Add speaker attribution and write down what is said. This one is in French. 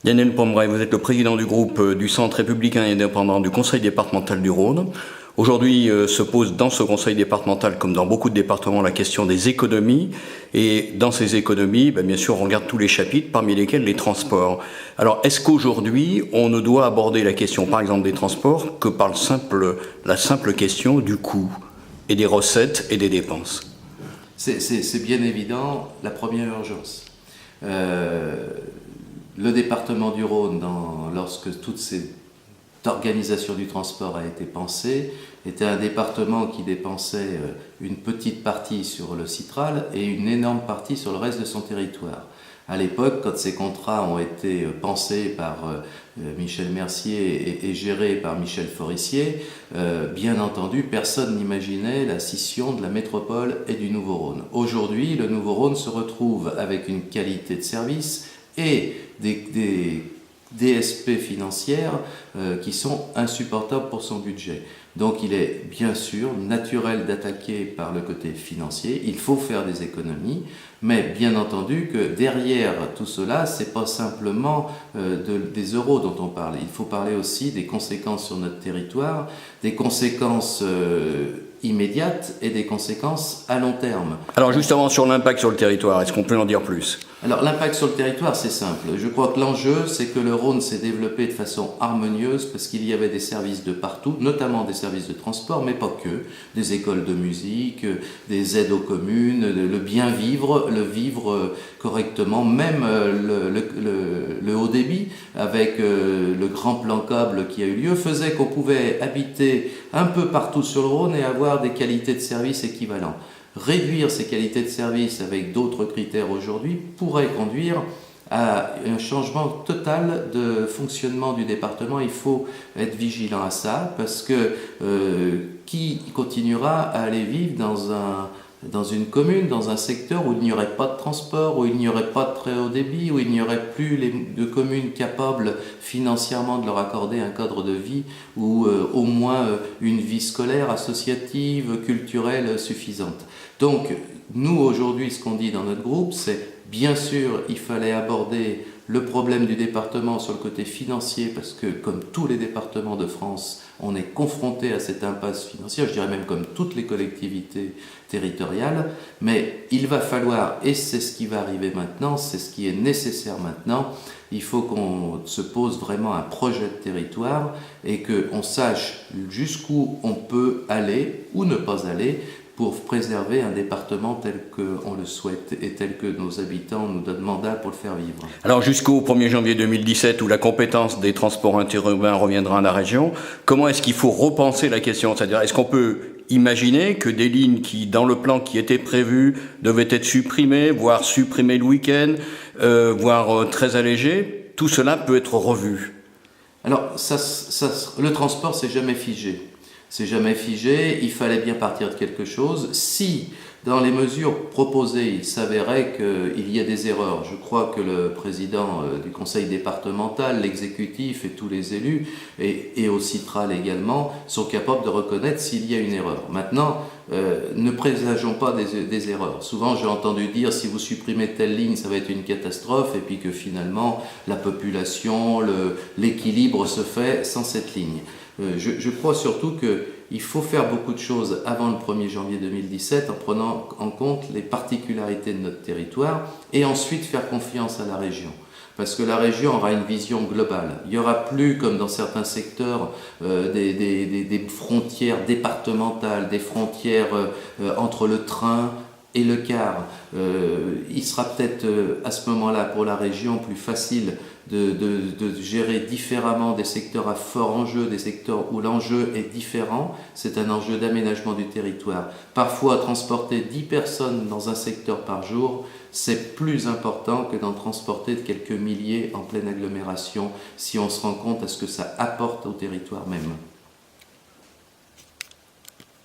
Speaker 1: Daniel Pombray, vous êtes le président du groupe du Centre républicain et indépendant du Conseil départemental du Rhône. Aujourd'hui se pose dans ce conseil départemental, comme dans beaucoup de départements, la question des économies. Et dans ces économies, bien sûr, on regarde tous les chapitres, parmi lesquels les transports. Alors, est-ce qu'aujourd'hui, on ne doit aborder la question, par exemple, des transports que par la simple question du coût et des recettes et des dépenses?
Speaker 2: C'est bien évident la première urgence. Le département du Rhône, lorsque toute cette organisation du transport a été pensée, était un département qui dépensait une petite partie sur le Citral et une énorme partie sur le reste de son territoire. À l'époque, quand ces contrats ont été pensés par Michel Mercier et gérés par Michel Forissier, bien entendu, personne n'imaginait la scission de la métropole et du Nouveau-Rhône. Aujourd'hui, le Nouveau-Rhône se retrouve avec une qualité de service et des DSP financières qui sont insupportables pour son budget. Donc il est bien sûr naturel d'attaquer par le côté financier, il faut faire des économies, mais bien entendu que derrière tout cela, c'est pas simplement des euros dont on parle, il faut parler aussi des conséquences sur notre territoire, des conséquences immédiates et des conséquences à long terme.
Speaker 1: Alors justement, sur l'impact sur le territoire, est-ce qu'on peut en dire plus?
Speaker 2: Alors l'impact sur le territoire, c'est simple. Je crois que l'enjeu, c'est que le Rhône s'est développé de façon harmonieuse parce qu'il y avait des services de partout, notamment des services de transport, mais pas que, des écoles de musique, des aides aux communes, le bien vivre, le vivre correctement, même le haut débit, avec le grand plan câble qui a eu lieu, faisait qu'on pouvait habiter un peu partout sur le Rhône et avoir des qualités de service équivalentes. Réduire ces qualités de service avec d'autres critères aujourd'hui pourrait conduire à un changement total de fonctionnement du département. Il faut être vigilant à ça parce que qui continuera à aller vivre dans une commune, dans un secteur où il n'y aurait pas de transport, où il n'y aurait pas de très haut débit, où il n'y aurait plus de communes capables financièrement de leur accorder un cadre de vie ou au moins une vie scolaire, associative, culturelle suffisante. Donc, nous aujourd'hui, ce qu'on dit dans notre groupe, c'est bien sûr, il fallait aborder le problème du département sur le côté financier parce que, comme tous les départements de France, on est confronté à cette impasse financière, je dirais même comme toutes les collectivités territoriales, mais il va falloir, et c'est ce qui va arriver maintenant, c'est ce qui est nécessaire maintenant, il faut qu'on se pose vraiment un projet de territoire et qu'on sache jusqu'où on peut aller ou ne pas aller pour préserver un département tel qu'on le souhaite et tel que nos habitants nous donnent mandat pour le faire vivre.
Speaker 1: Alors jusqu'au 1er janvier 2017, où la compétence des transports interurbains reviendra à la région, comment est-ce qu'il faut repenser la question? C'est-à-dire, est-ce qu'on peut imaginer que des lignes qui, dans le plan qui était prévu, devaient être supprimées, voire supprimées le week-end, voire très allégées, tout cela peut être revu?
Speaker 2: Alors, le transport, c'est jamais figé. C'est jamais figé, il fallait bien partir de quelque chose. Si, dans les mesures proposées, il s'avérait qu'il y a des erreurs, je crois que le président du conseil départemental, l'exécutif et tous les élus, et au Citral également, sont capables de reconnaître s'il y a une erreur. Maintenant, ne présageons pas des erreurs. Souvent, j'ai entendu dire, si vous supprimez telle ligne, ça va être une catastrophe, et puis que finalement, la population, l'équilibre se fait sans cette ligne. Je crois surtout qu'il faut faire beaucoup de choses avant le 1er janvier 2017 en prenant en compte les particularités de notre territoire et ensuite faire confiance à la région. Parce que la région aura une vision globale. Il n'y aura plus, comme dans certains secteurs, des frontières départementales, des frontières entre le train et le car. Il sera peut-être à ce moment-là pour la région plus facile de gérer différemment des secteurs à fort enjeu, des secteurs où l'enjeu est différent. C'est un enjeu d'aménagement du territoire. Parfois, transporter 10 personnes dans un secteur par jour, c'est plus important que d'en transporter de quelques milliers en pleine agglomération si on se rend compte à ce que ça apporte au territoire même.